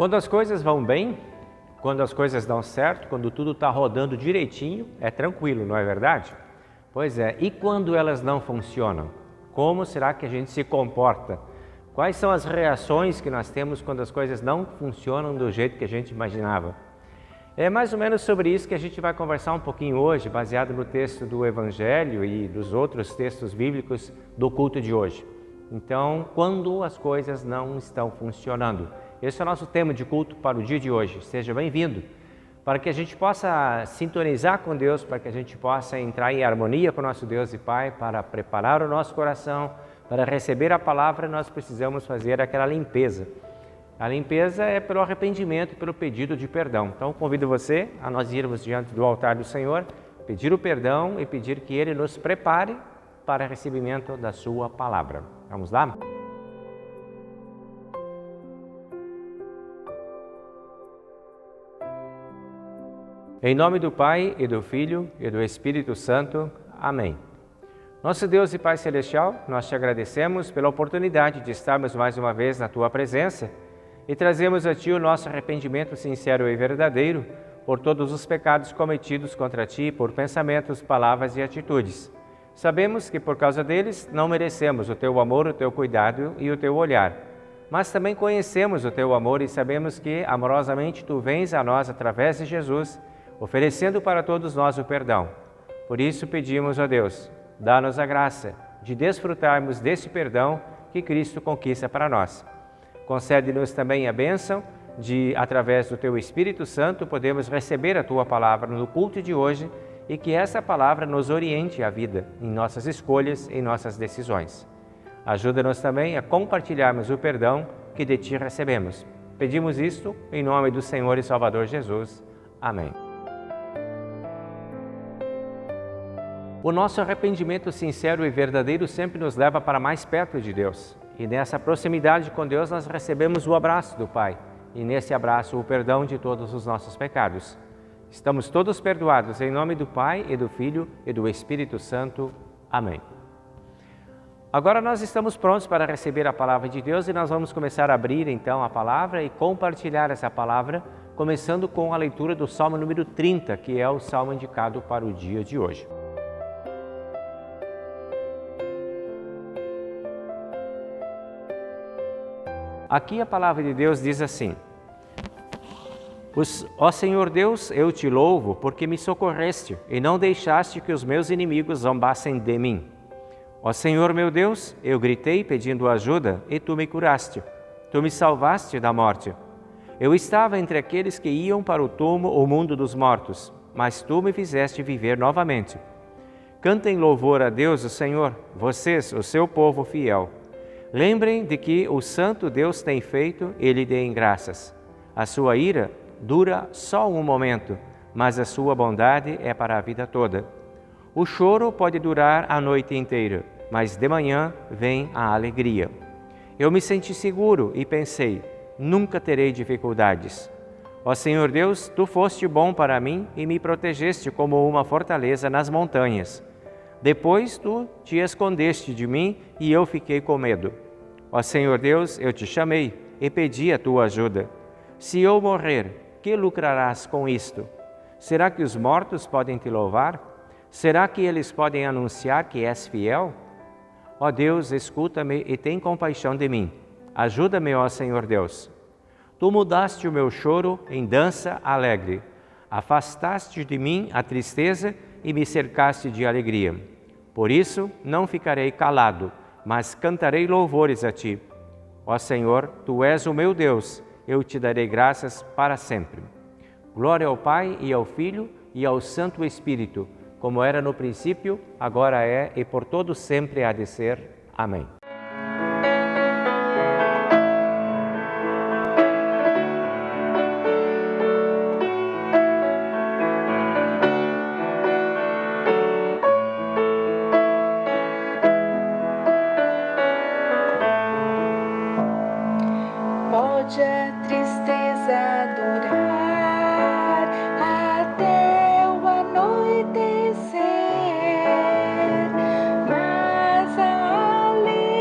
Quando as coisas vão bem, quando as coisas dão certo, quando tudo está rodando direitinho, é tranquilo, não é verdade? Pois é, e quando elas não funcionam? Como será que a gente se comporta? Quais são as reações que nós temos quando as coisas não funcionam do jeito que a gente imaginava? É mais ou menos sobre isso que a gente vai conversar um pouquinho hoje, baseado no texto do Evangelho e dos outros textos bíblicos do culto de hoje. Então, quando as coisas não estão funcionando? Esse é o nosso tema de culto para o dia de hoje. Seja bem-vindo, para que a gente possa sintonizar com Deus, para que a gente possa entrar em harmonia com o nosso Deus e Pai, para preparar o nosso coração, para receber a palavra, nós precisamos fazer aquela limpeza. A limpeza é pelo arrependimento e pelo pedido de perdão. Então, convido você a nós irmos diante do altar do Senhor, pedir o perdão e pedir que Ele nos prepare para o recebimento da sua palavra. Vamos lá? Em nome do Pai, e do Filho, e do Espírito Santo. Amém. Nosso Deus e Pai Celestial, nós te agradecemos pela oportunidade de estarmos mais uma vez na Tua presença e trazemos a Ti o nosso arrependimento sincero e verdadeiro por todos os pecados cometidos contra Ti, por pensamentos, palavras e atitudes. Sabemos que por causa deles não merecemos o Teu amor, o Teu cuidado e o Teu olhar. Mas também conhecemos o Teu amor e sabemos que amorosamente Tu vens a nós através de Jesus, oferecendo para todos nós o perdão. Por isso pedimos a Deus, dá-nos a graça de desfrutarmos desse perdão que Cristo conquista para nós. Concede-nos também a bênção de, através do Teu Espírito Santo, podemos receber a Tua palavra no culto de hoje e que essa palavra nos oriente a vida, em nossas escolhas, em nossas decisões. Ajuda-nos também a compartilharmos o perdão que de Ti recebemos. Pedimos isto em nome do Senhor e Salvador Jesus. Amém. O nosso arrependimento sincero e verdadeiro sempre nos leva para mais perto de Deus. E nessa proximidade com Deus nós recebemos o abraço do Pai. E nesse abraço o perdão de todos os nossos pecados. Estamos todos perdoados em nome do Pai e do Filho e do Espírito Santo. Amém. Agora nós estamos prontos para receber a palavra de Deus e nós vamos começar a abrir então a palavra e compartilhar essa palavra, começando com a leitura do Salmo número 30, que é o salmo indicado para o dia de hoje. Aqui a palavra de Deus diz assim: Ó Senhor Deus, eu te louvo porque me socorreste e não deixaste que os meus inimigos zombassem de mim. Ó Senhor meu Deus, eu gritei pedindo ajuda e tu me curaste. Tu me salvaste da morte. Eu estava entre aqueles que iam para o mundo dos mortos, mas tu me fizeste viver novamente. Cantem louvor a Deus, o Senhor, vocês, o seu povo fiel. Lembrem de que o santo Deus tem feito e lhe deem graças. A sua ira dura só um momento, mas a sua bondade é para a vida toda. O choro pode durar a noite inteira, mas de manhã vem a alegria. Eu me senti seguro e pensei, nunca terei dificuldades. Ó Senhor Deus, tu foste bom para mim e me protegeste como uma fortaleza nas montanhas. Depois tu te escondeste de mim e eu fiquei com medo. Ó Senhor Deus, eu te chamei e pedi a tua ajuda. Se eu morrer, que lucrarás com isto? Será que os mortos podem te louvar? Será que eles podem anunciar que és fiel? Ó Deus, escuta-me e tem compaixão de mim. Ajuda-me, ó Senhor Deus. Tu mudaste o meu choro em dança alegre. Afastaste de mim a tristeza e me cercaste de alegria. Por isso, não ficarei calado, mas cantarei louvores a Ti. Ó Senhor, Tu és o meu Deus, eu Te darei graças para sempre. Glória ao Pai e ao Filho e ao Santo Espírito, como era no princípio, agora é e por todo sempre há de ser. Amém. Pode a tristeza durar até o anoitecer, mas a alegria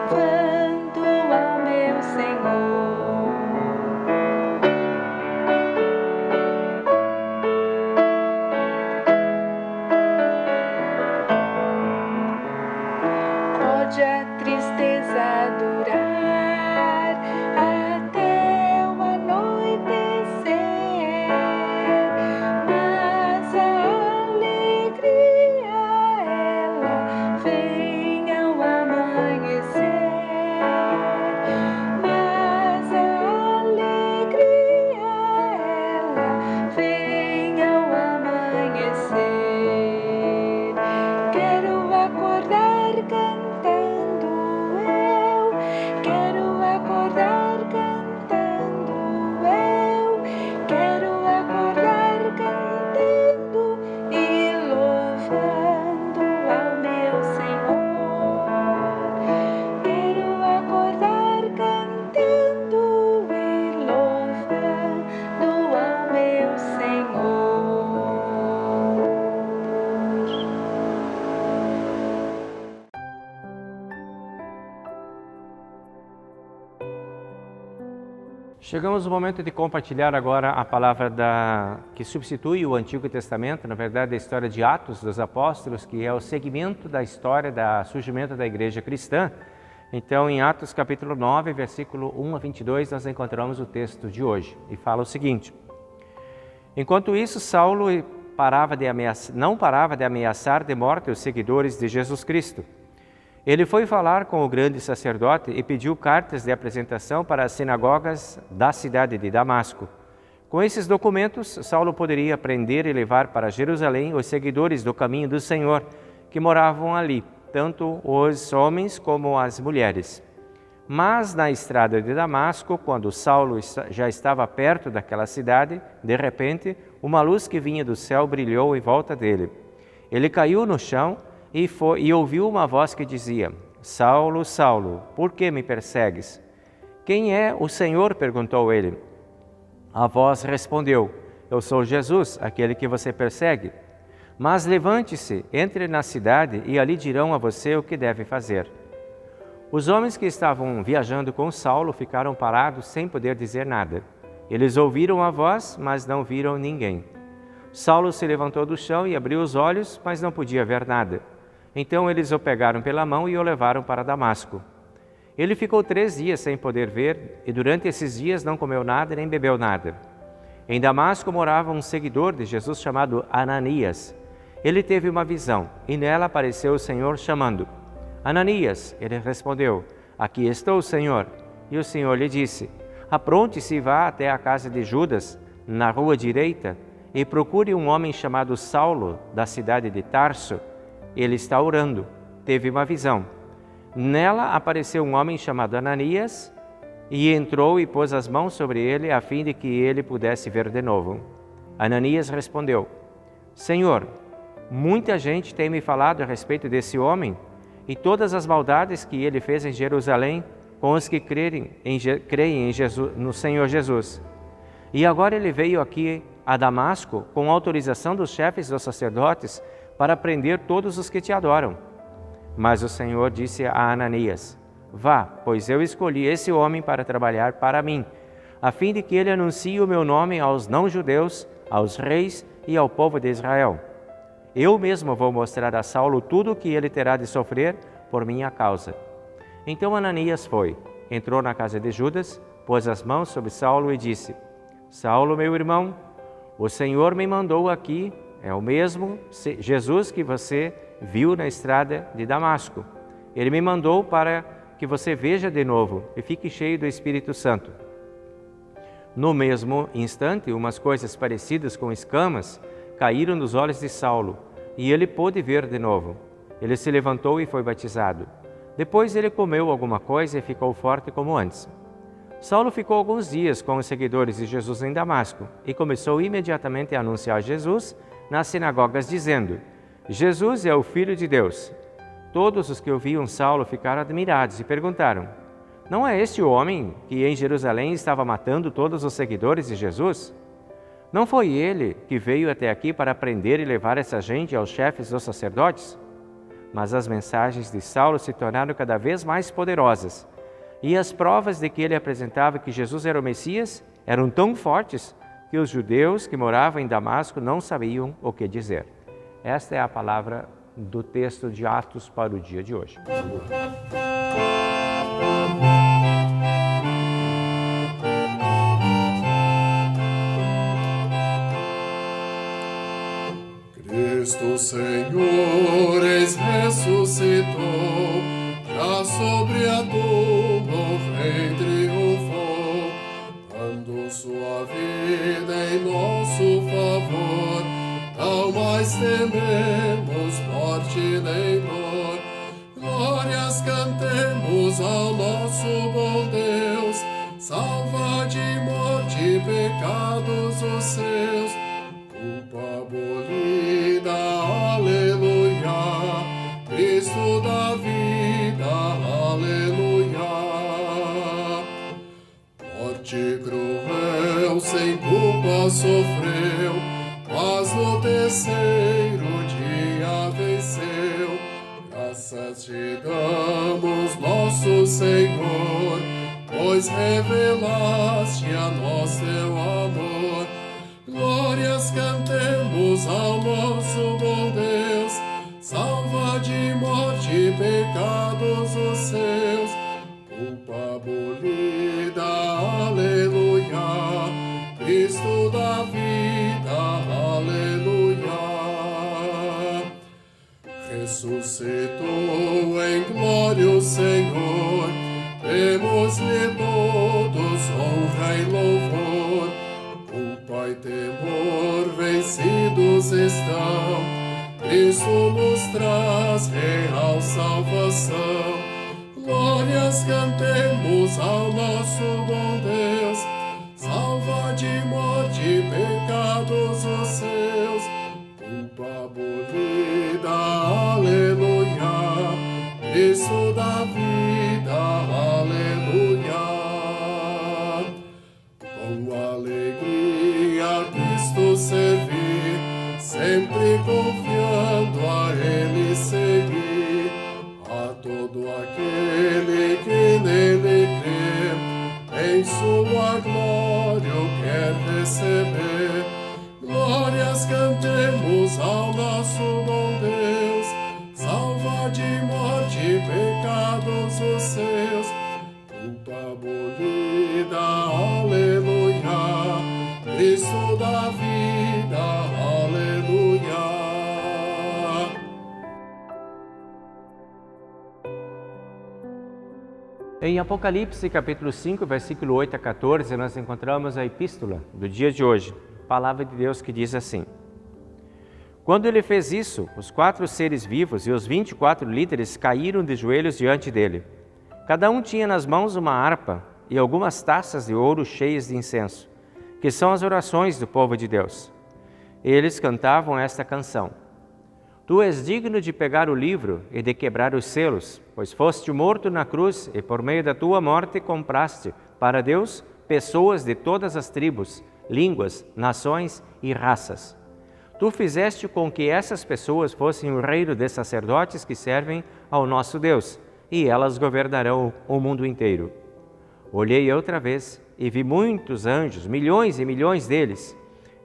ao meu Senhor. Pode a tristeza durar até o anoitecer, mas a alegria ela vem ao amanhecer. Mas a alegria ela vem ao amanhecer. Quero acordar cantando, eu quero acordar cantando, eu quero acordar cantando e louvando ao meu Senhor. Quero acordar cantando e louvando ao meu Senhor. Chegamos no momento de compartilhar agora a palavra que substitui o Antigo Testamento, na verdade a história de Atos dos Apóstolos, que é o segmento da história do surgimento da igreja cristã. Então, em Atos capítulo 9, versículo 1 a 22, nós encontramos o texto de hoje, e fala o seguinte: Enquanto isso, Saulo não parava de ameaçar de morte os seguidores de Jesus Cristo. Ele foi falar com o grande sacerdote e pediu cartas de apresentação para as sinagogas da cidade de Damasco. Com esses documentos, Saulo poderia prender e levar para Jerusalém os seguidores do caminho do Senhor que moravam ali, tanto os homens como as mulheres. Mas na estrada de Damasco, quando Saulo já estava perto daquela cidade, de repente, uma luz que vinha do céu brilhou em volta dele. Ele caiu no chão e ouviu uma voz que dizia: Saulo, Saulo, por que me persegues? Quem é o Senhor? Perguntou ele. A voz respondeu: Eu sou Jesus, aquele que você persegue. Mas levante-se, entre na cidade e ali dirão a você o que deve fazer. Os homens que estavam viajando com Saulo ficaram parados sem poder dizer nada. Eles ouviram a voz, mas não viram ninguém. Saulo se levantou do chão e abriu os olhos, mas não podia ver nada. Então eles o pegaram pela mão e o levaram para Damasco. Ele ficou 3 dias sem poder ver e durante esses dias não comeu nada nem bebeu nada. Em Damasco morava um seguidor de Jesus chamado Ananias. Ele teve uma visão e nela apareceu o Senhor chamando: Ananias. Ele respondeu: Aqui estou, Senhor. E o Senhor lhe disse: Apronte-se e vá até a casa de Judas, na rua direita, e procure um homem chamado Saulo, da cidade de Tarso. Ele está orando. Teve uma visão. Nela apareceu um homem chamado Ananias, e entrou e pôs as mãos sobre ele, a fim de que ele pudesse ver de novo. Ananias respondeu: Senhor, muita gente tem me falado a respeito desse homem e todas as maldades que ele fez em Jerusalém com os que creem em Jesus, no Senhor Jesus. E agora ele veio aqui a Damasco com autorização dos chefes dos sacerdotes para prender todos os que te adoram. Mas o Senhor disse a Ananias: Vá, pois eu escolhi esse homem para trabalhar para mim, a fim de que ele anuncie o meu nome aos não-judeus, aos reis e ao povo de Israel. Eu mesmo vou mostrar a Saulo tudo o que ele terá de sofrer por minha causa. Então Ananias foi, entrou na casa de Judas, pôs as mãos sobre Saulo e disse: Saulo, meu irmão, o Senhor me mandou aqui, é o mesmo Jesus que você viu na estrada de Damasco. Ele me mandou para que você veja de novo e fique cheio do Espírito Santo. No mesmo instante, umas coisas parecidas com escamas caíram dos olhos de Saulo, e ele pôde ver de novo. Ele se levantou e foi batizado. Depois ele comeu alguma coisa e ficou forte como antes. Saulo ficou alguns dias com os seguidores de Jesus em Damasco e começou imediatamente a anunciar Jesus nas sinagogas, dizendo: Jesus é o Filho de Deus. Todos os que ouviam Saulo ficaram admirados e perguntaram: Não é este o homem que em Jerusalém estava matando todos os seguidores de Jesus? Não foi ele que veio até aqui para prender e levar essa gente aos chefes dos sacerdotes? Mas as mensagens de Saulo se tornaram cada vez mais poderosas. E as provas de que ele apresentava que Jesus era o Messias eram tão fortes que os judeus que moravam em Damasco não sabiam o que dizer. Esta é a palavra do texto de Atos para o dia de hoje. Cristo Senhor eis ressuscitou, já sobre a tumba o Rei triunfou, dando sua vida em nosso favor. Não mais tememos morte nem dor, glórias cantemos ao nosso bom Deus, salva de morte e pecados os seus, culpa abolida, aleluia, Cristo da vida, aleluia. Morte cruel sem culpa sofreu, mas no terceiro dia venceu. Graças te damos, nosso Senhor, pois revelaste a nós teu amor. Glórias cantemos ao nosso bom Deus, salva de morte e pecados os seus, culpa abolida, aleluia, Cristo da vida, aleluia. Ressuscitou em glória o Senhor, demos-lhe todos honra e louvor. Culpa e temor vencidos estão, Cristo nos traz real salvação. Glórias cantemos ao nosso bom Deus, salva de morte e pecados os seus, culpa abolida, aleluia, Cristo da vida, aleluia. Com alegria Cristo servir, sempre confiando a Ele seguir, a todo aquele que nele crê, em sua glória o quer receber. Glórias cantemos ao nosso bom Deus, salva de morte e pecados os seus, culpa abolida, aleluia, Cristo da vida, aleluia. Em Apocalipse, capítulo 5, versículo 8 a 14, nós encontramos a epístola do dia de hoje, palavra de Deus que diz assim: Quando ele fez isso, os 4 seres vivos e os 24 líderes caíram de joelhos diante dele. Cada um tinha nas mãos uma harpa e algumas taças de ouro cheias de incenso, que são as orações do povo de Deus. Eles cantavam esta canção: Tu és digno de pegar o livro e de quebrar os selos, pois foste morto na cruz e por meio da tua morte compraste para Deus pessoas de todas as tribos, línguas, nações e raças. Tu fizeste com que essas pessoas fossem o reino de sacerdotes que servem ao nosso Deus, e elas governarão o mundo inteiro. Olhei outra vez e vi muitos anjos, milhões e milhões deles,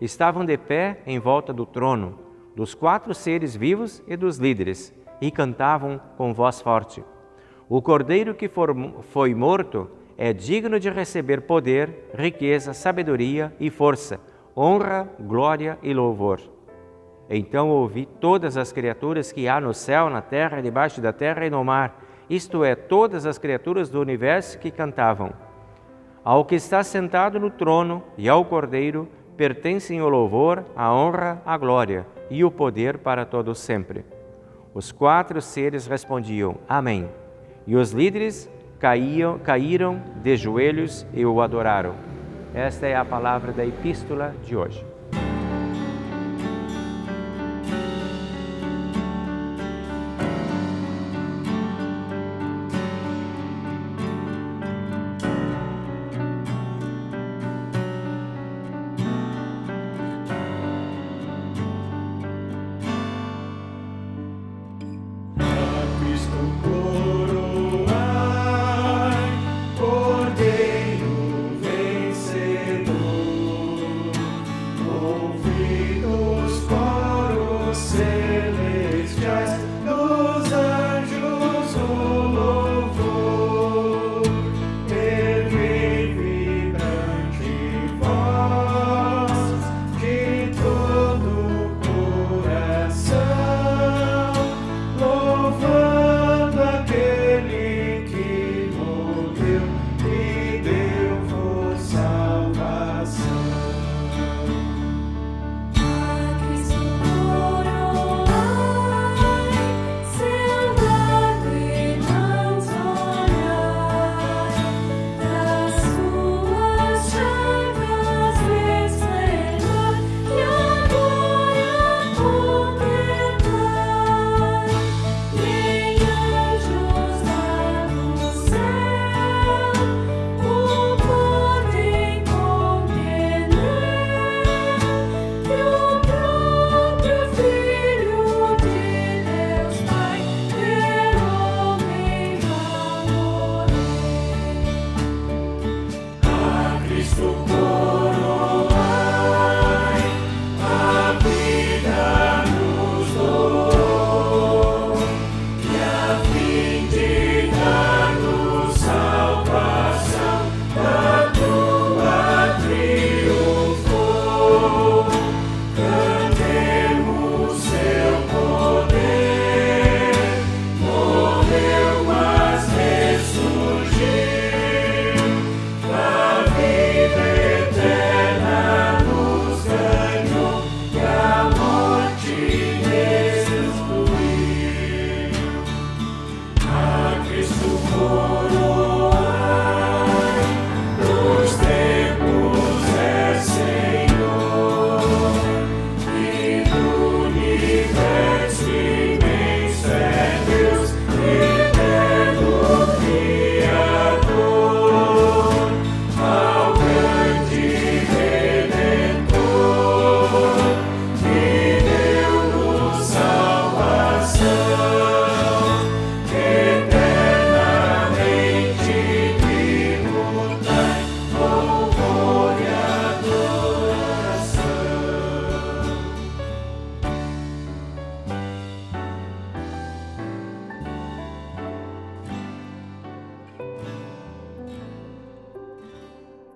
estavam de pé em volta do trono, dos 4 seres vivos e dos líderes, e cantavam com voz forte: O Cordeiro que foi morto é digno de receber poder, riqueza, sabedoria e força, honra, glória e louvor. Então ouvi todas as criaturas que há no céu, na terra, debaixo da terra e no mar, isto é, todas as criaturas do universo que cantavam: Ao que está sentado no trono e ao Cordeiro pertencem o louvor, a honra, a glória e o poder para todos sempre. Os 4 seres respondiam: Amém. E os líderes caíram de joelhos e o adoraram. Esta é a palavra da epístola de hoje.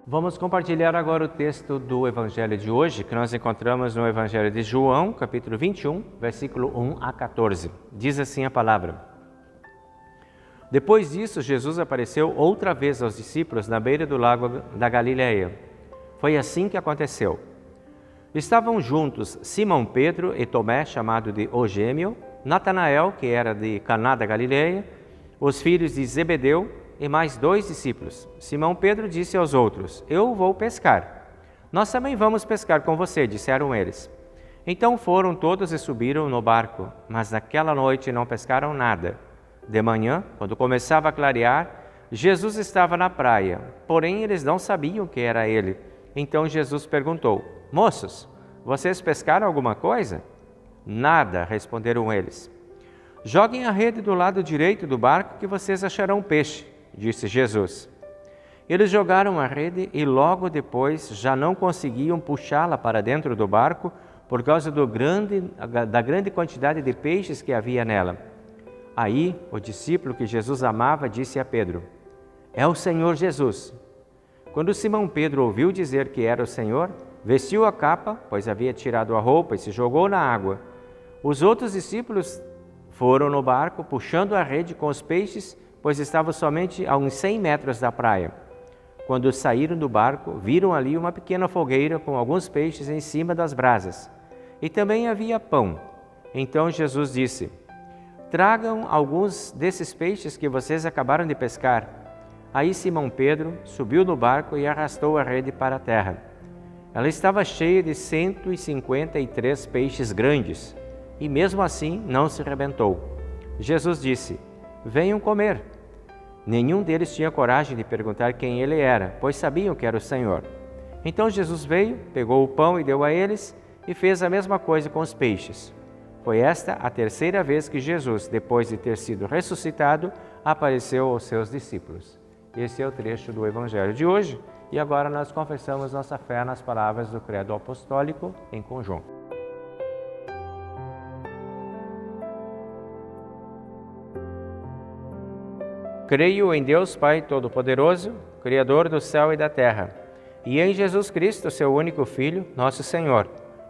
Vamos compartilhar agora o texto do Evangelho de hoje, que nós encontramos no Evangelho de João, capítulo 21, versículo 1 a 14. Diz assim a palavra: Depois disso, Jesus apareceu outra vez aos discípulos na beira do lago da Galileia. Foi assim que aconteceu. Estavam juntos Simão Pedro e Tomé, chamado de O Gêmeo, Natanael, que era de Caná da Galileia, os filhos de Zebedeu, e mais 2 discípulos. Simão Pedro disse aos outros: Eu vou pescar. Nós também vamos pescar com você, disseram eles. Então foram todos e subiram no barco, mas naquela noite não pescaram nada. De manhã, quando começava a clarear, Jesus estava na praia, porém eles não sabiam que era ele. Então Jesus perguntou: Moços, vocês pescaram alguma coisa? Nada, responderam eles. Joguem a rede do lado direito do barco que vocês acharão peixe, disse Jesus. Eles jogaram a rede e logo depois já não conseguiam puxá-la para dentro do barco por causa da grande quantidade de peixes que havia nela. Aí o discípulo que Jesus amava disse a Pedro: É o Senhor Jesus. Quando Simão Pedro ouviu dizer que era o Senhor, vestiu a capa, pois havia tirado a roupa, e se jogou na água. Os outros discípulos foram no barco puxando a rede com os peixes, pois estava somente a uns 100 metros da praia. Quando saíram do barco, viram ali uma pequena fogueira com alguns peixes em cima das brasas. E também havia pão. Então Jesus disse: Tragam alguns desses peixes que vocês acabaram de pescar. Aí Simão Pedro subiu no barco e arrastou a rede para a terra. Ela estava cheia de 153 peixes grandes, e mesmo assim não se rebentou. Jesus disse: Venham comer. Nenhum deles tinha coragem de perguntar quem ele era, pois sabiam que era o Senhor. Então Jesus veio, pegou o pão e deu a eles, e fez a mesma coisa com os peixes. Foi esta a terceira vez que Jesus, depois de ter sido ressuscitado, apareceu aos seus discípulos. Esse é o trecho do Evangelho de hoje, e agora nós confessamos nossa fé nas palavras do Credo Apostólico em conjunto. Creio em Deus Pai Todo-Poderoso, Criador do céu e da terra, e em Jesus Cristo, seu único Filho, nosso Senhor,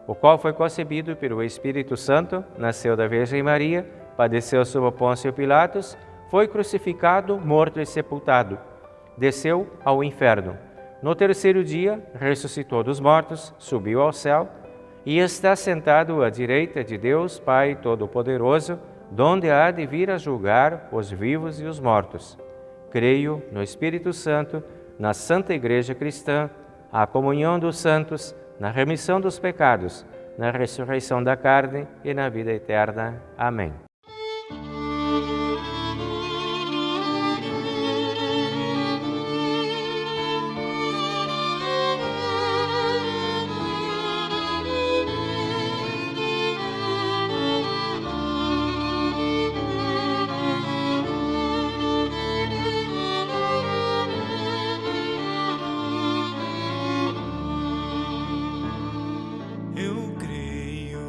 o qual foi concebido pelo Espírito Santo, nasceu da Virgem Maria, padeceu sob Pôncio Pilatos, foi crucificado, morto e sepultado, desceu ao inferno. No terceiro dia, ressuscitou dos mortos, subiu ao céu e está sentado à direita de Deus Pai Todo-Poderoso, donde há de vir a julgar os vivos e os mortos. Creio no Espírito Santo, na Santa Igreja Cristã, a comunhão dos santos, na remissão dos pecados, na ressurreição da carne e na vida eterna. Amém.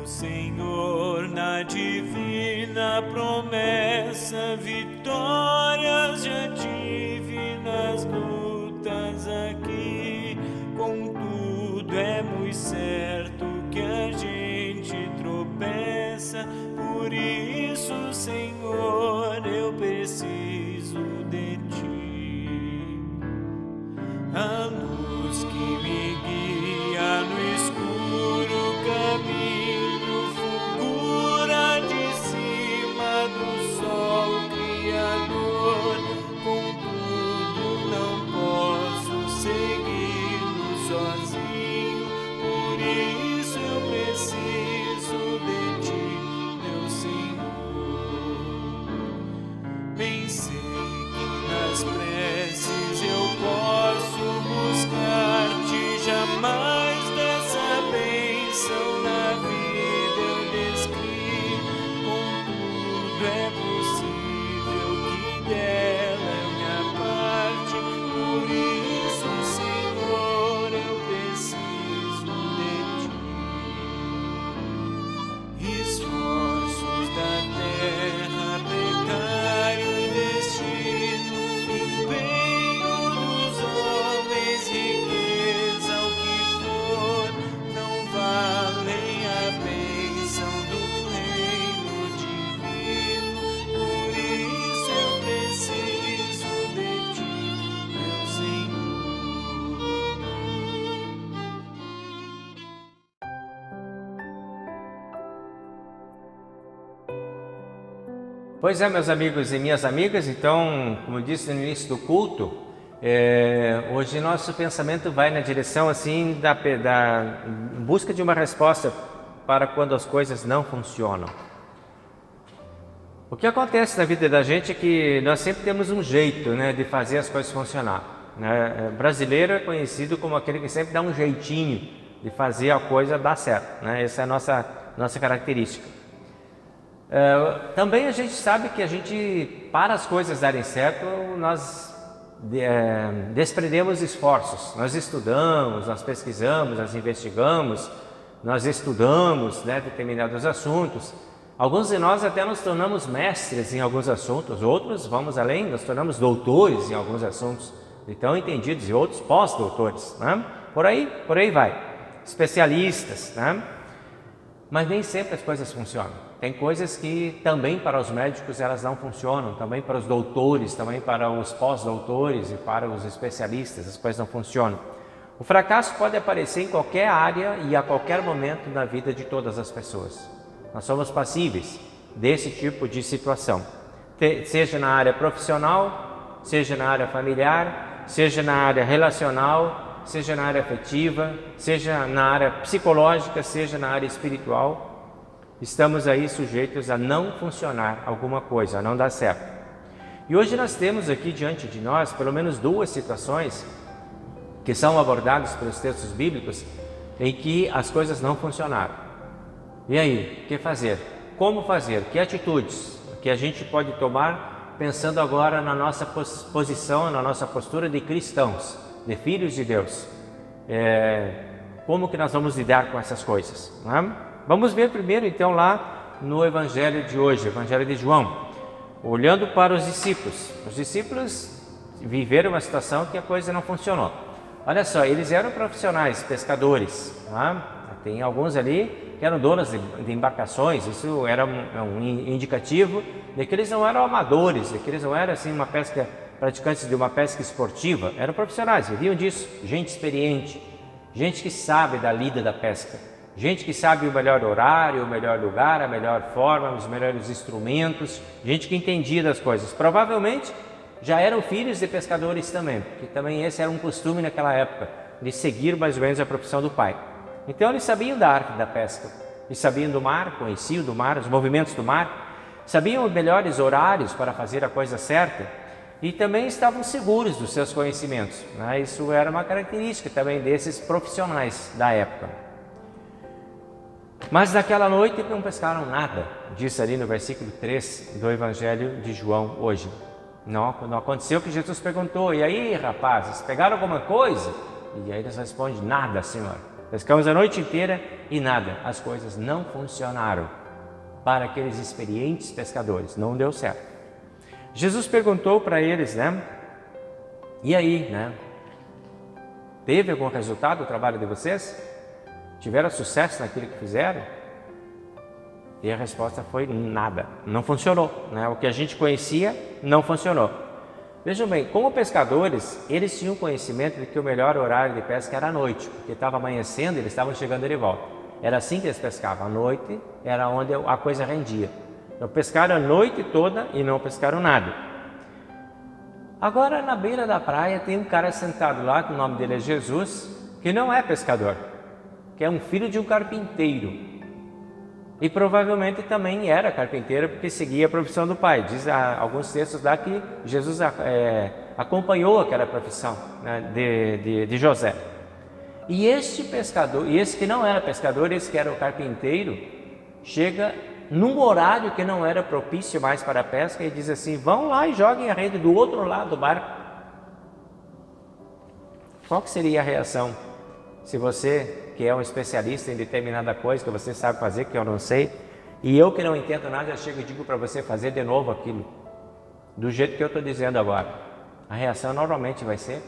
Senhor, na divina promessa, vitórias já tive nas lutas aqui. Contudo, é muito certo que a gente tropeça. Por isso, Senhor, eu preciso de Ti. A luz que me guia no escuro caminho, jamais dessa bênção na vida eu descri. Contudo é possível que dela eu me aparte. Por isso, Senhor, eu preciso de Ti. Esforços da terra, precário destino, Pois é, meus amigos e minhas amigas, então, como eu disse no início do culto, hoje nosso pensamento vai na direção assim da busca de uma resposta para quando as coisas não funcionam. O que acontece na vida da gente é que nós sempre temos um jeito, né, de fazer as coisas funcionar. Brasileiro é conhecido como aquele que sempre dá um jeitinho de fazer a coisa dar certo, né? Essa é a nossa característica. Também a gente sabe que para as coisas darem certo, nós desprendemos esforços. Nós estudamos, nós pesquisamos, nós investigamos, nós estudamos, né, determinados assuntos. Alguns de nós até nos tornamos mestres em alguns assuntos, outros, vamos além, nos tornamos doutores em alguns assuntos, então entendidos, e outros pós-doutores, né? Por aí vai, especialistas, né? Mas nem sempre as coisas funcionam. Tem coisas que também para os médicos elas não funcionam, também para os doutores, também para os pós-doutores e para os especialistas as coisas não funcionam. O fracasso pode aparecer em qualquer área e a qualquer momento na vida de todas as pessoas. Nós somos passíveis desse tipo de situação, seja na área profissional, seja na área familiar, seja na área relacional, seja na área afetiva, seja na área psicológica, seja na área espiritual. Estamos aí sujeitos a não funcionar alguma coisa, a não dar certo. E hoje nós temos aqui diante de nós pelo menos duas situações que são abordadas pelos textos bíblicos em que as coisas não funcionaram. E aí, o que fazer? Como fazer? Que atitudes que a gente pode tomar pensando agora na nossa posição, na nossa postura de cristãos, de filhos de Deus? Como que nós vamos lidar com essas coisas, né? Vamos ver primeiro então lá no Evangelho de hoje, Evangelho de João, olhando para os discípulos. Os discípulos viveram uma situação que a coisa não funcionou. Olha só, eles eram profissionais, pescadores, né? Tem alguns ali que eram donos de embarcações, isso era um indicativo de que eles não eram amadores, de que eles não eram assim praticantes de uma pesca esportiva, eram profissionais, viviam disso, gente experiente, gente que sabe da lida da pesca, gente que sabe o melhor horário, o melhor lugar, a melhor forma, os melhores instrumentos, gente que entendia das coisas. Provavelmente já eram filhos de pescadores também, porque também esse era um costume naquela época, de seguir mais ou menos a profissão do pai. Então eles sabiam da arte da pesca, eles sabiam do mar, conheciam do mar, os movimentos do mar, sabiam os melhores horários para fazer a coisa certa e também estavam seguros dos seus conhecimentos, né? Isso era uma característica também desses profissionais da época. Mas naquela noite não pescaram nada, diz ali no versículo 3 do Evangelho de João hoje. Não aconteceu que Jesus perguntou, e aí rapazes, pegaram alguma coisa? E aí eles respondem, nada, Senhor. Pescamos a noite inteira e nada, as coisas não funcionaram para aqueles experientes pescadores, não deu certo. Jesus perguntou para eles, né? E aí, né? Teve algum resultado o trabalho de vocês? Tiveram sucesso naquilo que fizeram? E a resposta foi nada, não funcionou, né? O que a gente conhecia não funcionou. Vejam bem, como pescadores, eles tinham conhecimento de que o melhor horário de pesca era à noite, porque estava amanhecendo e eles estavam chegando de volta. Era assim que eles pescavam, à noite era onde a coisa rendia. Então pescaram a noite toda e não pescaram nada. Agora na beira da praia tem um cara sentado lá, que o nome dele é Jesus, que não é pescador, que é um filho de um carpinteiro. E provavelmente também era carpinteiro porque seguia a profissão do pai. Diz alguns textos lá que Jesus acompanhou aquela profissão, né, de José. E este pescador, e esse que não era pescador, esse que era o carpinteiro, chega num horário que não era propício mais para a pesca e diz assim, vão lá e joguem a rede do outro lado do barco. Qual que seria a reação se você, que é um especialista em determinada coisa, que você sabe fazer, que eu não sei, e eu que não entendo nada, eu chego e digo para você fazer de novo aquilo, do jeito que eu estou dizendo agora? A reação normalmente vai ser,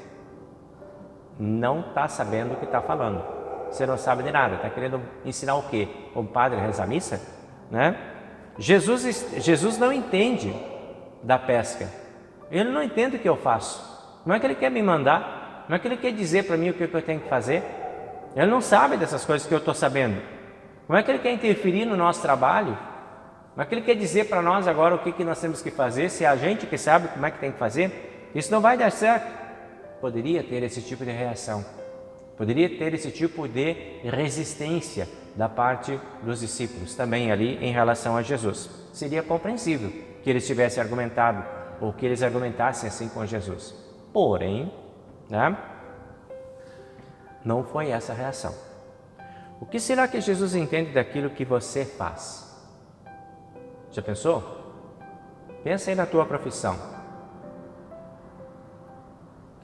não está sabendo o que está falando, você não sabe de nada, está querendo ensinar o quê? O padre reza a missa? Né? Jesus não entende da pesca, ele não entende o que eu faço, não é que ele quer me mandar, não é que ele quer dizer para mim o que eu tenho que fazer. Ele não sabe dessas coisas que eu estou sabendo. Como é que ele quer interferir no nosso trabalho? Mas o que ele quer dizer para nós agora, o que nós temos que fazer, se é a gente que sabe como é que tem que fazer, isso não vai dar certo. Poderia ter esse tipo de reação, poderia ter esse tipo de resistência da parte dos discípulos também ali em relação a Jesus. Seria compreensível que eles tivessem argumentado ou que eles argumentassem assim com Jesus. Porém, não foi essa a reação. O que será que Jesus entende daquilo que você faz? Já pensou? Pensa aí na tua profissão.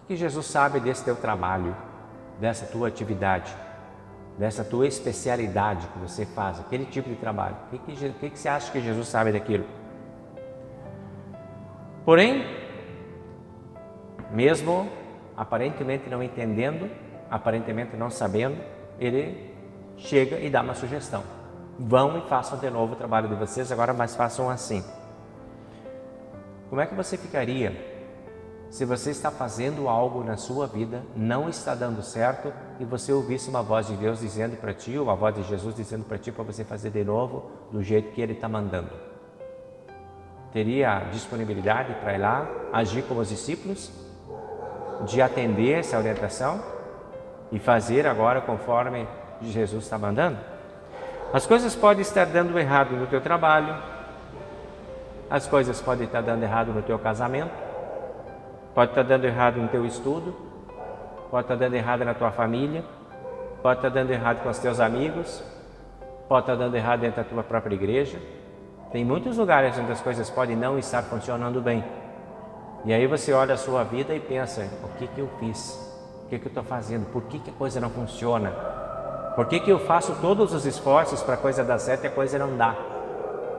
O que Jesus sabe desse teu trabalho, dessa tua atividade, dessa tua especialidade que você faz, aquele tipo de trabalho? O que você acha que Jesus sabe daquilo? Porém, mesmo aparentemente não entendendo, aparentemente não sabendo, ele chega e dá uma sugestão. Vão e façam de novo o trabalho de vocês, agora mas façam assim. Como é que você ficaria se você está fazendo algo na sua vida, não está dando certo, e você ouvisse uma voz de Deus dizendo para ti, ou uma voz de Jesus dizendo para ti, para você fazer de novo do jeito que Ele está mandando? Teria disponibilidade para ir lá, agir como os discípulos, de atender essa orientação e fazer agora conforme Jesus está mandando? As coisas podem estar dando errado no teu trabalho, as coisas podem estar dando errado no teu casamento, pode estar dando errado no teu estudo, pode estar dando errado na tua família, pode estar dando errado com os teus amigos, pode estar dando errado dentro da tua própria igreja. Tem muitos lugares onde as coisas podem não estar funcionando bem. E aí você olha a sua vida e pensa, o que eu fiz? O que eu estou fazendo? Por que a coisa não funciona? Por que eu faço todos os esforços para a coisa dar certo e a coisa não dá?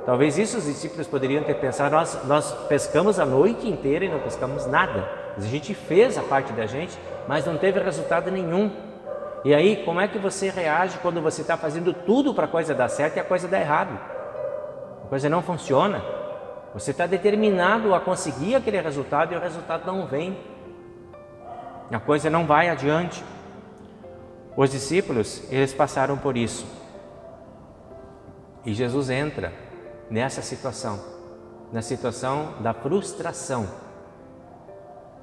Talvez isso os discípulos poderiam ter pensado, nós pescamos a noite inteira e não pescamos nada. A gente fez a parte da gente, mas não teve resultado nenhum. E aí, como é que você reage quando você está fazendo tudo para a coisa dar certo e a coisa dar errado? A coisa não funciona. Você está determinado a conseguir aquele resultado e o resultado não vem. A coisa não vai adiante. Os discípulos, eles passaram por isso. E Jesus entra nessa situação, na situação da frustração,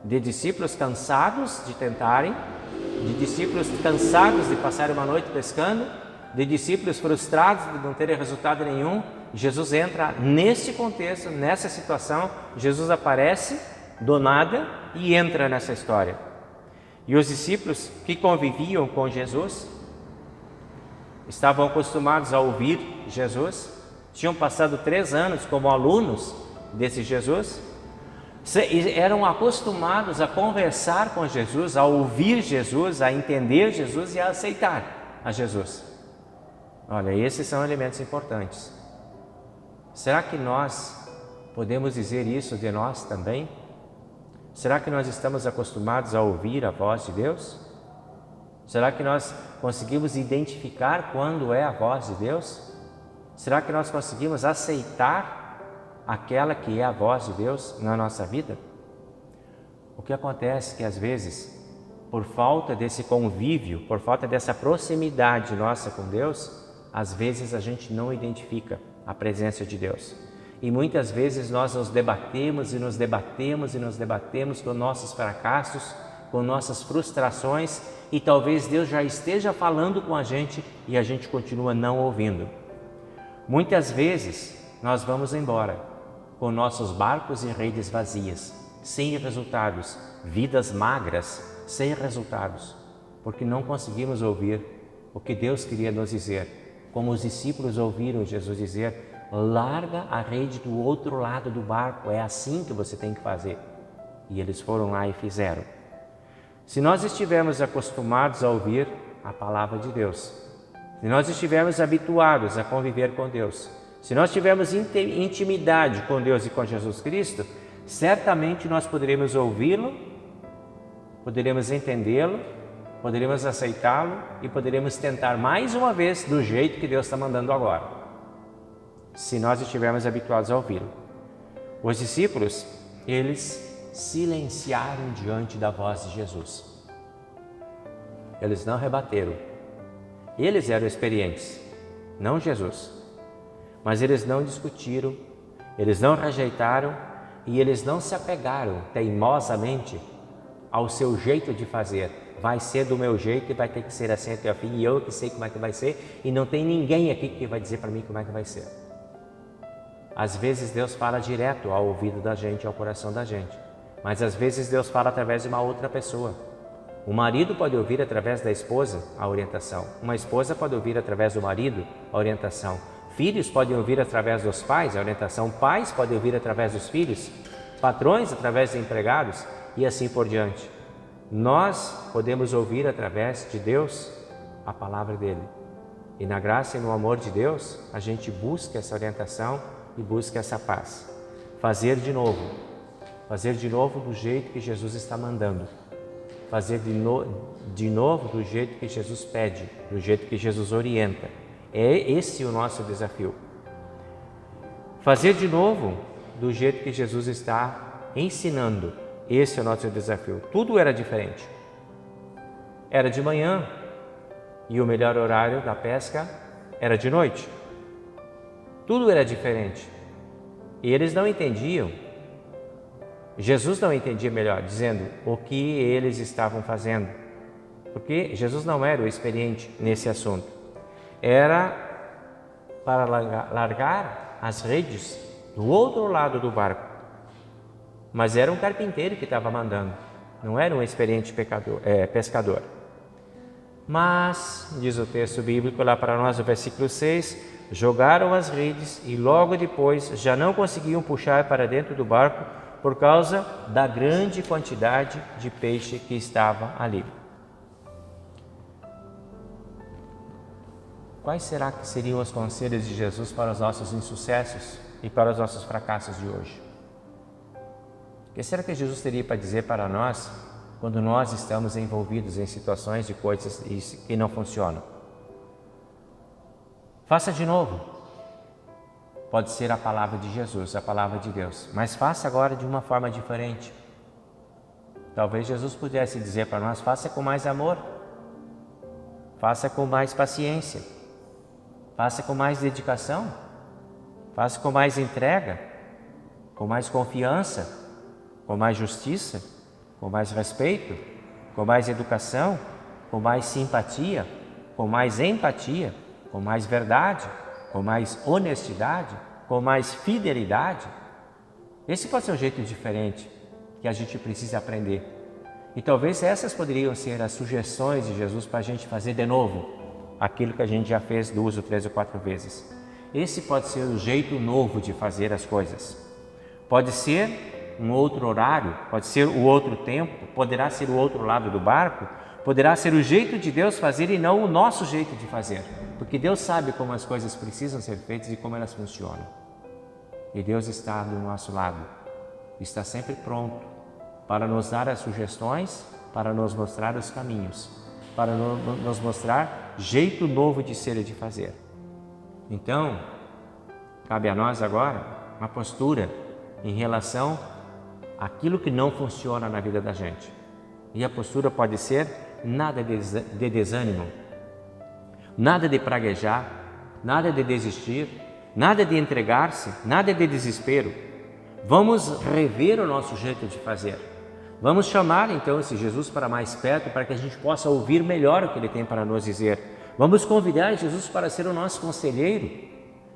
de discípulos cansados de tentarem, de discípulos cansados de passar uma noite pescando, de discípulos frustrados de não terem resultado nenhum. Jesus entra nesse contexto, nessa situação. Jesus aparece do nada e entra nessa história. E os discípulos que conviviam com Jesus estavam acostumados a ouvir Jesus, tinham passado 3 anos como alunos desse Jesus, eram acostumados a conversar com Jesus, a ouvir Jesus, a entender Jesus e a aceitar a Jesus. Olha, esses são elementos importantes. Será que nós podemos dizer isso de nós também? Será que nós estamos acostumados a ouvir a voz de Deus? Será que nós conseguimos identificar quando é a voz de Deus? Será que nós conseguimos aceitar aquela que é a voz de Deus na nossa vida? O que acontece é que às vezes, por falta desse convívio, por falta dessa proximidade nossa com Deus, às vezes a gente não identifica a presença de Deus. E muitas vezes nós nos debatemos e nos debatemos e nos debatemos com nossos fracassos, com nossas frustrações, e talvez Deus já esteja falando com a gente e a gente continua não ouvindo. Muitas vezes nós vamos embora com nossos barcos e redes vazias, sem resultados, vidas magras, sem resultados, porque não conseguimos ouvir o que Deus queria nos dizer. Como os discípulos ouviram Jesus dizer, larga a rede do outro lado do barco, é assim que você tem que fazer. E eles foram lá e fizeram. Se nós estivermos acostumados a ouvir a palavra de Deus, se nós estivermos habituados a conviver com Deus, se nós tivermos intimidade com Deus e com Jesus Cristo, certamente nós poderemos ouvi-lo, poderemos entendê-lo, poderemos aceitá-lo e poderemos tentar mais uma vez do jeito que Deus está mandando agora, se nós estivermos habituados a ouvi-lo. Os discípulos, eles silenciaram diante da voz de Jesus. Eles não rebateram. Eles eram experientes, não Jesus. Mas eles não discutiram, eles não rejeitaram e eles não se apegaram teimosamente ao seu jeito de fazer. Vai ser do meu jeito e vai ter que ser assim até o fim, e eu que sei como é que vai ser, e não tem ninguém aqui que vai dizer para mim como é que vai ser. Às vezes Deus fala direto ao ouvido da gente, ao coração da gente, mas às vezes Deus fala através de uma outra pessoa. O marido pode ouvir através da esposa a orientação, uma esposa pode ouvir através do marido a orientação, filhos podem ouvir através dos pais a orientação, pais podem ouvir através dos filhos, patrões através de empregados e assim por diante. Nós podemos ouvir através de Deus a palavra dele. E na graça e no amor de Deus, a gente busca essa orientação e busca essa paz. Fazer de novo do jeito que Jesus está mandando. Fazer de novo do jeito que Jesus pede, do jeito que Jesus orienta. É esse o nosso desafio. Fazer de novo do jeito que Jesus está ensinando. Esse é o nosso desafio. Tudo era diferente. Era de manhã e o melhor horário da pesca era de noite. Tudo era diferente. E eles não entendiam. Jesus não entendia melhor, dizendo o que eles estavam fazendo. Porque Jesus não era o experiente nesse assunto. Era para largar as redes do outro lado do barco. Mas era um carpinteiro que estava mandando, não era um experiente pescador. Mas, diz o texto bíblico lá para nós, no versículo 6, jogaram as redes e logo depois já não conseguiam puxar para dentro do barco por causa da grande quantidade de peixe que estava ali. Quais será que seriam os conselhos de Jesus para os nossos insucessos e para os nossos fracassos de hoje? O que será que Jesus teria para dizer para nós quando nós estamos envolvidos em situações de coisas que não funcionam? Faça de novo. Pode ser a palavra de Jesus, a palavra de Deus, mas faça agora de uma forma diferente. Talvez Jesus pudesse dizer para nós, faça com mais amor, faça com mais paciência, faça com mais dedicação, faça com mais entrega, com mais confiança, com mais justiça, com mais respeito, com mais educação, com mais simpatia, com mais empatia, com mais verdade, com mais honestidade, com mais fidelidade. Esse pode ser um jeito diferente que a gente precisa aprender. E talvez essas poderiam ser as sugestões de Jesus para a gente fazer de novo aquilo que a gente já fez 2 ou 3 ou 4 vezes. Esse pode ser o jeito novo de fazer as coisas. Pode ser um outro horário, pode ser o outro tempo, poderá ser o outro lado do barco, poderá ser o jeito de Deus fazer e não o nosso jeito de fazer, porque Deus sabe como as coisas precisam ser feitas e como elas funcionam. E Deus está do nosso lado, está sempre pronto para nos dar as sugestões, para nos mostrar os caminhos, para nos mostrar jeito novo de ser e de fazer. Então, cabe a nós agora uma postura em relação àquilo que não funciona na vida da gente. E a postura pode ser nada de desânimo, nada de praguejar, nada de desistir, nada de entregar-se, nada de desespero. Vamos rever o nosso jeito de fazer. Vamos chamar então esse Jesus para mais perto, para que a gente possa ouvir melhor o que Ele tem para nos dizer. Vamos convidar Jesus para ser o nosso conselheiro.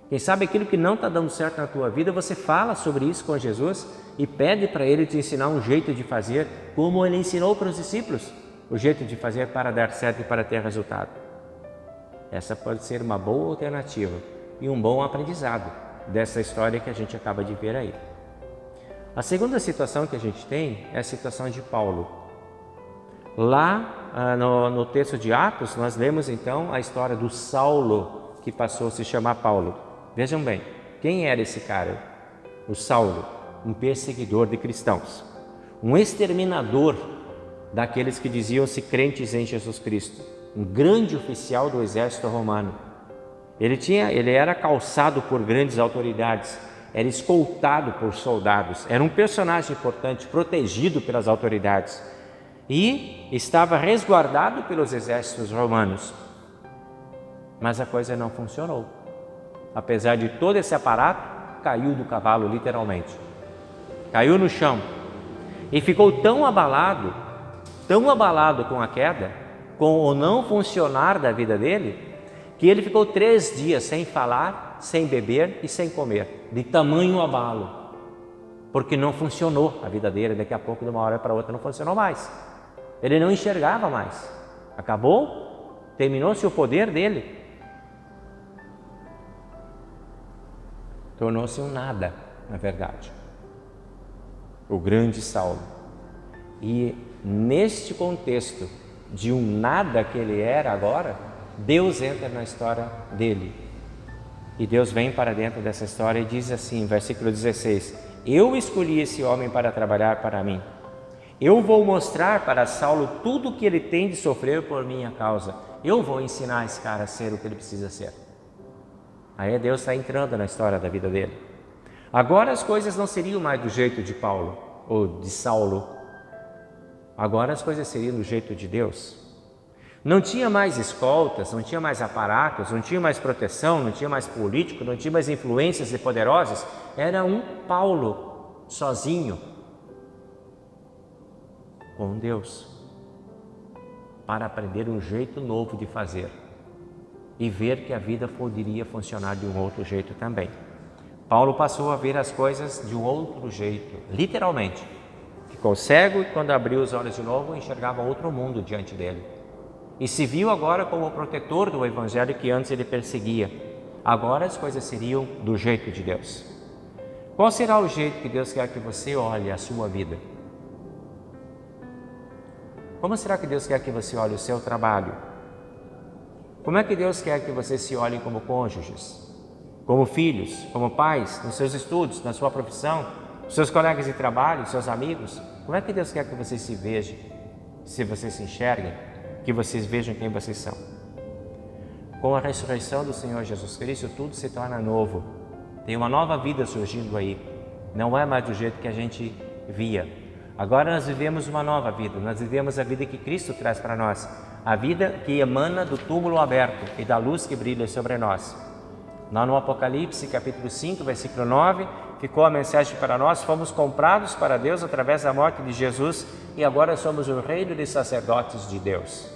Quem sabe aquilo que não está dando certo na tua vida, você fala sobre isso com Jesus e pede para Ele te ensinar um jeito de fazer, como Ele ensinou para os discípulos, o jeito de fazer para dar certo e para ter resultado. Essa pode ser uma boa alternativa e um bom aprendizado dessa história que a gente acaba de ver aí. A segunda situação que a gente tem é a situação de Paulo. Lá no texto de Atos, nós lemos então a história do Saulo, que passou a se chamar Paulo. Vejam bem, quem era esse cara? O Saulo, um perseguidor de cristãos, um exterminador daqueles que diziam-se crentes em Jesus Cristo, um grande oficial do exército romano. Ele era calçado por grandes autoridades, era escoltado por soldados, era um personagem importante, protegido pelas autoridades e estava resguardado pelos exércitos romanos. Mas a coisa não funcionou. apesar de todo esse aparato, caiu do cavalo literalmente. Caiu no chão e ficou tão abalado com a queda, com o não funcionar da vida dele, que ele ficou 3 dias sem falar, sem beber e sem comer, de tamanho abalo, porque não funcionou a vida dele. Daqui a pouco, de uma hora para outra, não funcionou mais. Ele não enxergava mais. Acabou, terminou-se o poder dele. Tornou-se um nada, na verdade. O grande Saulo. E neste contexto de um nada que ele era agora, Deus entra na história dele. E Deus vem para dentro dessa história e diz assim, versículo 16: eu escolhi esse homem para trabalhar para mim. Eu vou mostrar para Saulo tudo o que ele tem de sofrer por minha causa. Eu vou ensinar esse cara a ser o que ele precisa ser. Aí Deus está entrando na história da vida dele. Agora as coisas não seriam mais do jeito de Paulo ou de Saulo. Agora as coisas seriam do jeito de Deus. Não tinha mais escoltas, não tinha mais aparatos, não tinha mais proteção, não tinha mais político, não tinha mais influências e poderosos. Era um Paulo sozinho com Deus, para aprender um jeito novo de fazer e ver que a vida poderia funcionar de um outro jeito também. Paulo passou a ver as coisas de um outro jeito, literalmente. Ficou cego e quando abriu os olhos de novo, enxergava outro mundo diante dele. E se viu agora como o protetor do Evangelho que antes ele perseguia. Agora as coisas seriam do jeito de Deus. Qual será o jeito que Deus quer que você olhe a sua vida? Como será que Deus quer que você olhe o seu trabalho? Como é que Deus quer que você se olhe como cônjuges, como filhos, como pais, nos seus estudos, na sua profissão, seus colegas de trabalho, seus amigos? Como é que Deus quer que você se veja, se você se enxerguem, que vocês vejam quem vocês são? Com a ressurreição do Senhor Jesus Cristo, tudo se torna novo. Tem uma nova vida surgindo aí. Não é mais do jeito que a gente via. Agora nós vivemos uma nova vida. Nós vivemos a vida que Cristo traz para nós. A vida que emana do túmulo aberto e da luz que brilha sobre nós. Lá no Apocalipse, capítulo 5, versículo 9, ficou a mensagem para nós: fomos comprados para Deus através da morte de Jesus e agora somos o reino de sacerdotes de Deus.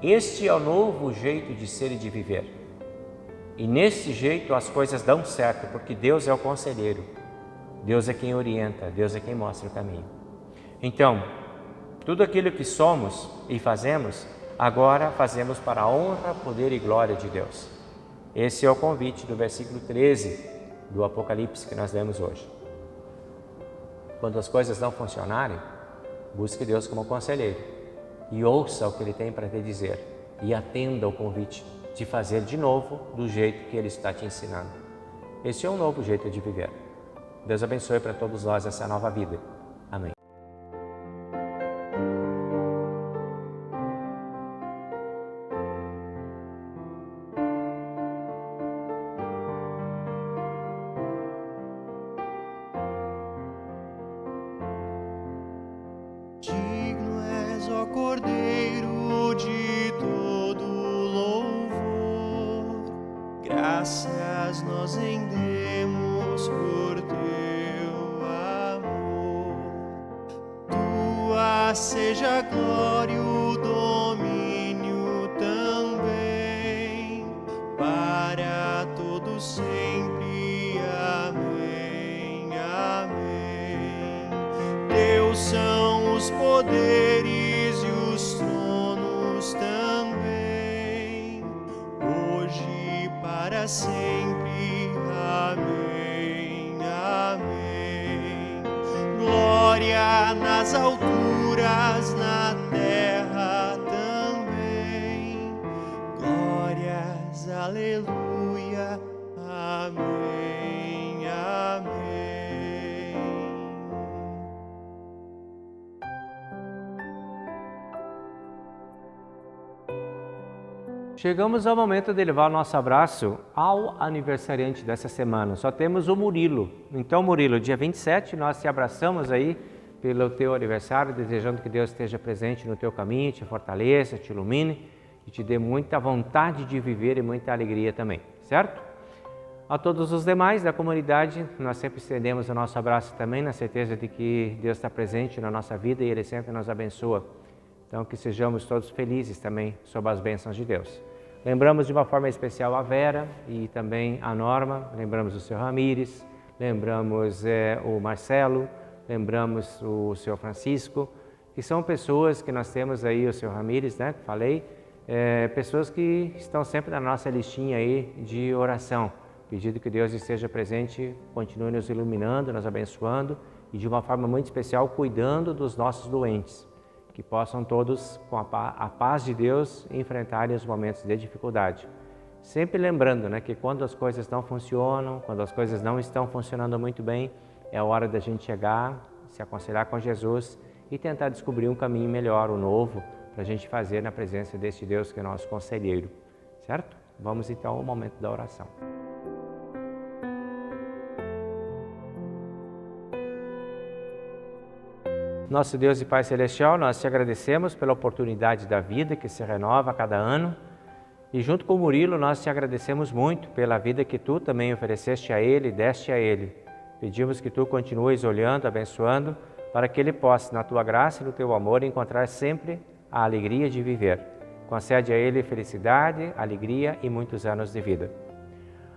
Este é o novo jeito de ser e de viver. E nesse jeito as coisas dão certo, porque Deus é o conselheiro. Deus é quem orienta, Deus é quem mostra o caminho. Então, tudo aquilo que somos e fazemos, agora fazemos para a honra, poder e glória de Deus. Esse é o convite do versículo 13 do Apocalipse que nós lemos hoje. Quando as coisas não funcionarem, busque Deus como conselheiro e ouça o que Ele tem para te dizer e atenda o convite de fazer de novo do jeito que Ele está te ensinando. Esse é um novo jeito de viver. Deus abençoe para todos nós essa nova vida. Amém. Digno és, ó Cordeiro, de todo louvor. Graças nós rendemos por teu amor. Tua seja a glória e o domínio também, para todos sempre. Amém, amém. Teus são os poderes e os tronos também, hoje e para sempre. Amém, amém. Glória nas alturas, na terra também. Glórias, aleluia. Amém, amém. Chegamos ao momento de levar o nosso abraço ao aniversariante dessa semana. Só temos o Murilo. Então, Murilo, dia 27, nós te abraçamos aí pelo teu aniversário, desejando que Deus esteja presente no teu caminho, te fortaleça, te ilumine e te dê muita vontade de viver e muita alegria também, certo? A todos os demais da comunidade, nós sempre estendemos o nosso abraço também, na certeza de que Deus está presente na nossa vida e Ele sempre nos abençoa. Então, que sejamos todos felizes também sob as bênçãos de Deus. Lembramos de uma forma especial a Vera e também a Norma, lembramos o Sr. Ramires, lembramos o Marcelo, lembramos o Sr. Francisco, que são pessoas que nós temos aí, o Sr. Ramires, né, que falei, pessoas que estão sempre na nossa listinha aí de oração, pedindo que Deus esteja presente, continue nos iluminando, nos abençoando e de uma forma muito especial cuidando dos nossos doentes, que possam todos, com a paz de Deus, enfrentarem os momentos de dificuldade. Sempre lembrando, né, que quando as coisas não funcionam, quando as coisas não estão funcionando muito bem, é a hora da gente chegar, se aconselhar com Jesus e tentar descobrir um caminho melhor, um novo, para a gente fazer na presença deste Deus que é nosso conselheiro, certo? Vamos então ao momento da oração. Nosso Deus e Pai Celestial, nós te agradecemos pela oportunidade da vida que se renova a cada ano e junto com o Murilo nós te agradecemos muito pela vida que tu também ofereceste a ele, deste a ele. Pedimos que tu continues olhando, abençoando, para que ele possa, na tua graça e no teu amor, encontrar sempre a alegria de viver. Concede a ele felicidade, alegria e muitos anos de vida.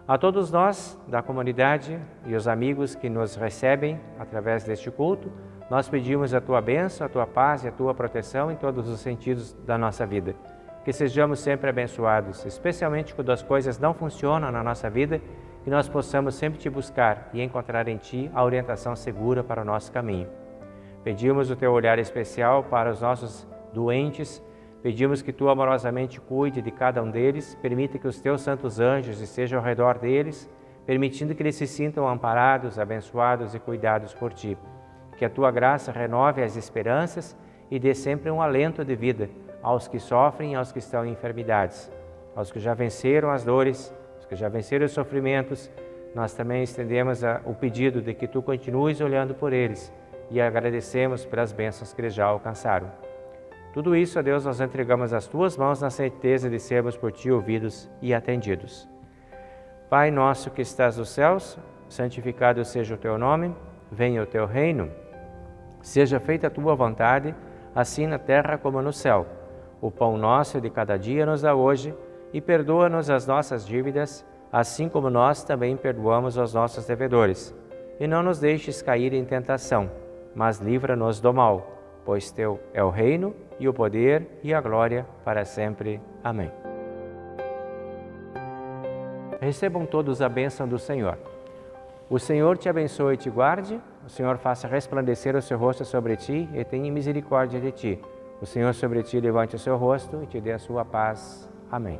A todos nós da comunidade e os amigos que nos recebem através deste culto, nós pedimos a tua bênção, a tua paz e a tua proteção em todos os sentidos da nossa vida. Que sejamos sempre abençoados, especialmente quando as coisas não funcionam na nossa vida, que nós possamos sempre te buscar e encontrar em ti a orientação segura para o nosso caminho. Pedimos o teu olhar especial para os nossos doentes, pedimos que tu amorosamente cuide de cada um deles, permita que os teus santos anjos estejam ao redor deles, permitindo que eles se sintam amparados, abençoados e cuidados por ti. Que a tua graça renove as esperanças e dê sempre um alento de vida aos que sofrem e aos que estão em enfermidades, aos que já venceram as dores, aos que já venceram os sofrimentos. Nós também estendemos o pedido de que tu continues olhando por eles e agradecemos pelas bênçãos que eles já alcançaram. Tudo isso, a Deus, nós entregamos às tuas mãos na certeza de sermos por ti ouvidos e atendidos. Pai nosso que estás nos céus, santificado seja o teu nome, venha o teu reino. Seja feita a tua vontade, assim na terra como no céu. O pão nosso de cada dia nos dá hoje e perdoa-nos as nossas dívidas, assim como nós também perdoamos aos nossos devedores. E não nos deixes cair em tentação, mas livra-nos do mal, pois teu é o reino e o poder e a glória para sempre. Amém. Recebam todos a bênção do Senhor. O Senhor te abençoe e te guarde, o Senhor faça resplandecer o seu rosto sobre ti e tenha misericórdia de ti. O Senhor sobre ti levante o seu rosto e te dê a sua paz. Amém.